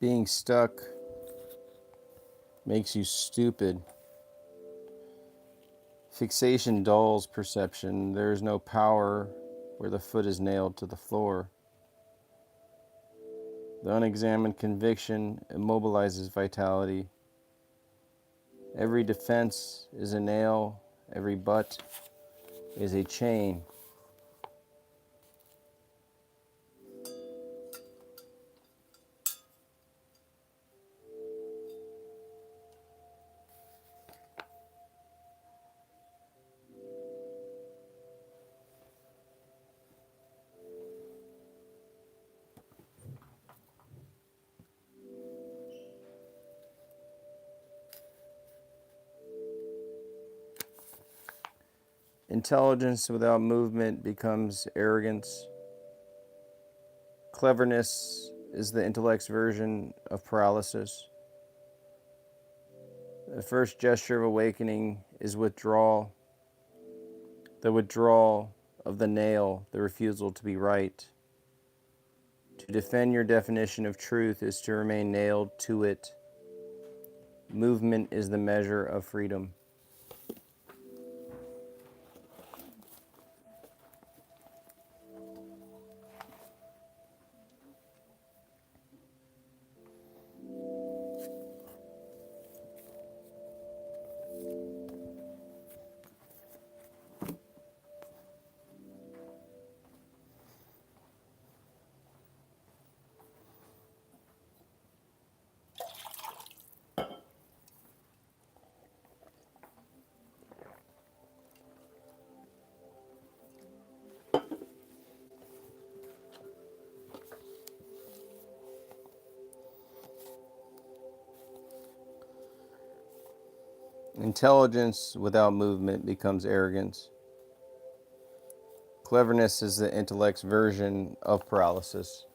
Being stuck makes you stupid. Fixation dulls perception. There is no power where the foot is nailed to the floor. The unexamined conviction immobilizes vitality. Every defense is a nail, every butt is a chain. Intelligence without movement becomes arrogance. Cleverness is the intellect's version of paralysis. The first gesture of awakening is withdrawal. The withdrawal of the nail, the refusal to be right. To defend your definition of truth is to remain nailed to it. Movement is the measure of freedom. Intelligence without movement becomes arrogance. Cleverness is the intellect's version of paralysis.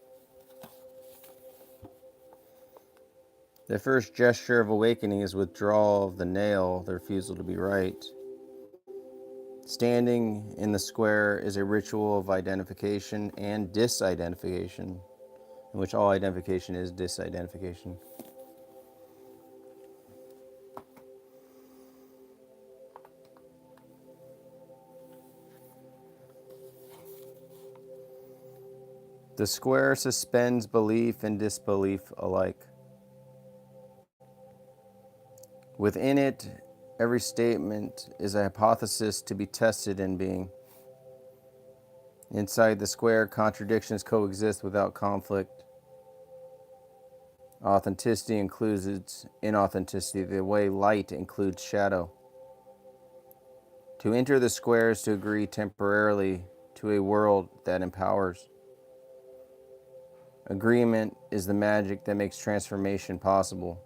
The first gesture of awakening is withdrawal of the nail, the refusal to be right. Standing in the square is a ritual of identification and disidentification, in which all identification is disidentification. The square suspends belief and disbelief alike. Within it, every statement is a hypothesis to be tested in being. Inside the square, contradictions coexist without conflict. Authenticity includes its inauthenticity, the way light includes shadow. To enter the square is to agree temporarily to a world that empowers. Agreement is the magic that makes transformation possible.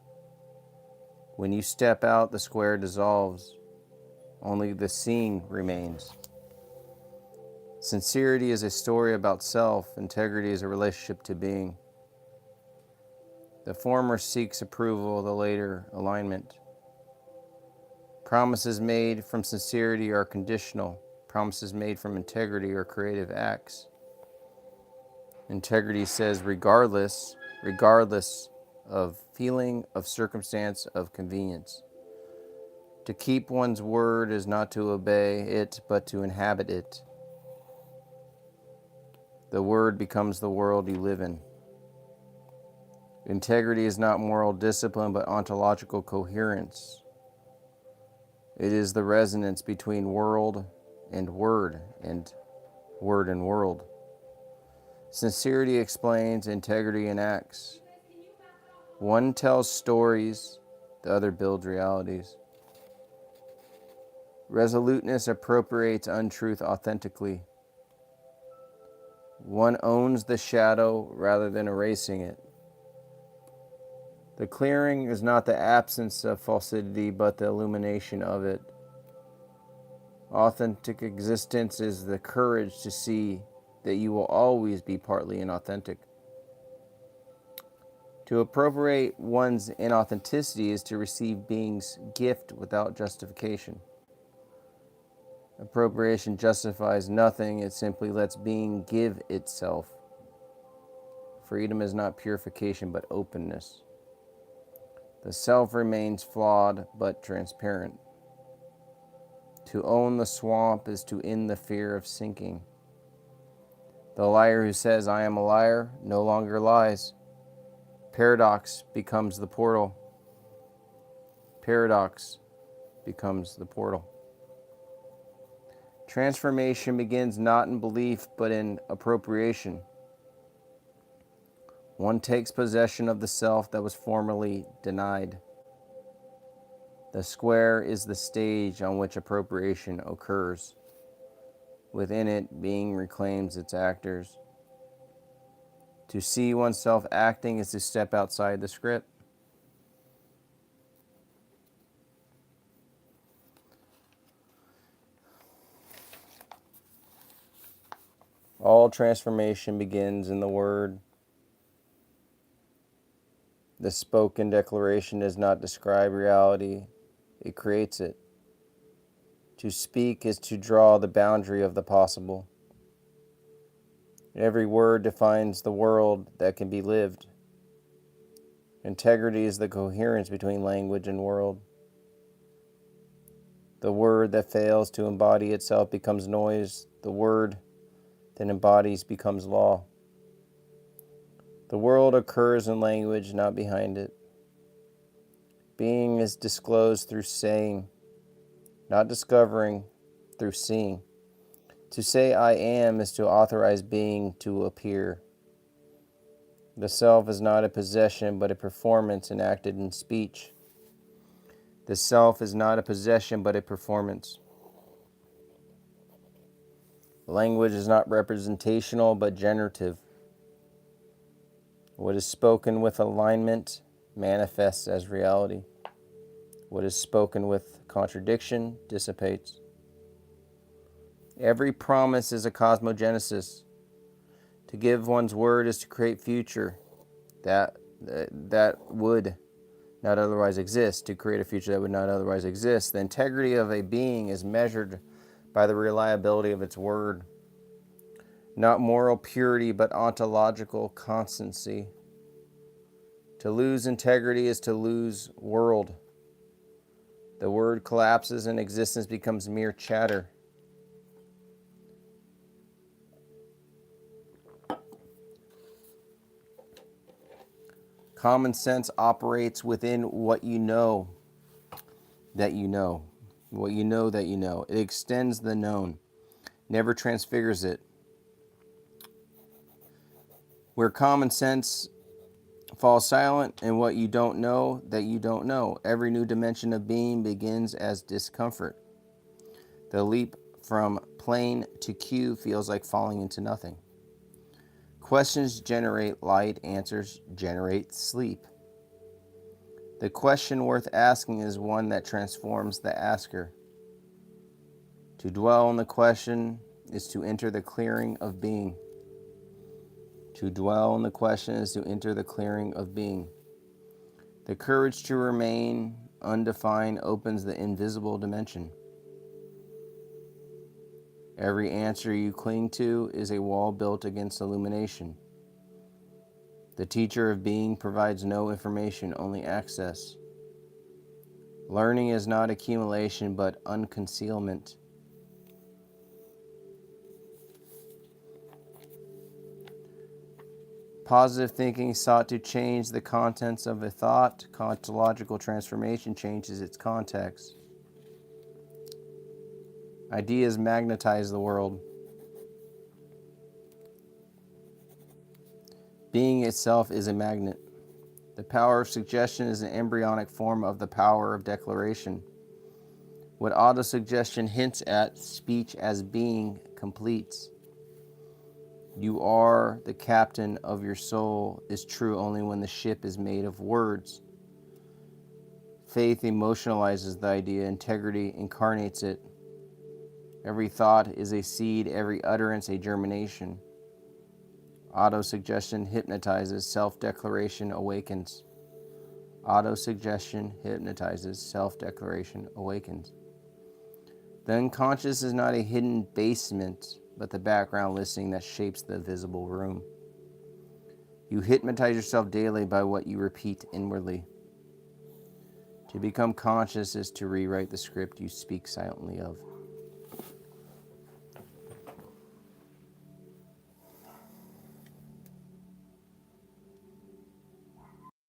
When you step out, the square dissolves. Only the seeing remains. Sincerity is a story about self. Integrity is a relationship to being. The former seeks approval, the later alignment. Promises made from sincerity are conditional. Promises made from integrity are creative acts. Integrity says regardless of feeling, of circumstance, of convenience. To keep one's word is not to obey it, but to inhabit it. The word becomes the world you live in. Integrity is not moral discipline, but ontological coherence. It is the resonance between world and word and world. Sincerity explains, integrity enacts. One tells stories, the other builds realities. Resoluteness appropriates untruth authentically. One owns the shadow rather than erasing it. The clearing is not the absence of falsity, but the illumination of it. Authentic existence is the courage to see that you will always be partly inauthentic. To appropriate one's inauthenticity is to receive being's gift without justification. Appropriation justifies nothing, it simply lets being give itself. Freedom is not purification, but openness. The self remains flawed, but transparent. To own the swamp is to end the fear of sinking. The liar who says, I am a liar, no longer lies. Paradox becomes the portal. Paradox becomes the portal. Transformation begins not in belief, but in appropriation. One takes possession of the self that was formerly denied. The square is the stage on which appropriation occurs. Within it, being reclaims its actors. To see oneself acting is to step outside the script. All transformation begins in the word. The spoken declaration does not describe reality, it creates it. To speak is to draw the boundary of the possible. Every word defines the world that can be lived. Integrity is the coherence between language and world. The word that fails to embody itself becomes noise. The word that embodies becomes law. The world occurs in language, not behind it. Being is disclosed through saying, not discovering through seeing. To say I am is to authorize being to appear. The self is not a possession, but a performance enacted in speech. The self is not a possession, but a performance. Language is not representational, but generative. What is spoken with alignment manifests as reality. What is spoken with contradiction dissipates. Every promise is a cosmogenesis. To give one's word is to create future that would not otherwise exist. To create a future that would not otherwise exist. The integrity of a being is measured by the reliability of its word. Not moral purity, but ontological constancy. To lose integrity is to lose world. The word collapses and existence becomes mere chatter. Common sense operates within what you know that you know. What you know that you know. It extends the known, never transfigures it. Where common sense falls silent and what you don't know that you don't know. Every new dimension of being begins as discomfort. The leap from plane to cue feels like falling into nothing. Questions generate light, answers generate sleep. The question worth asking is one that transforms the asker. To dwell on the question is to enter the clearing of being. To dwell on the question is to enter the clearing of being. The courage to remain undefined opens the invisible dimension. Every answer you cling to is a wall built against illumination. The teacher of being provides no information, only access. Learning is not accumulation, but unconcealment. Positive thinking sought to change the contents of a thought. Ontological transformation changes its context. Ideas magnetize the world. Being itself is a magnet. The power of suggestion is an embryonic form of the power of declaration. What autosuggestion hints at, speech as being completes. You are the captain of your soul is true only when the ship is made of words. Faith emotionalizes the idea. Integrity incarnates it. Every thought is a seed, every utterance a germination. Autosuggestion hypnotizes, self-declaration awakens. Autosuggestion hypnotizes, self-declaration awakens. The unconscious is not a hidden basement, but the background listening that shapes the visible room. You hypnotize yourself daily by what you repeat inwardly. To become conscious is to rewrite the script you speak silently of.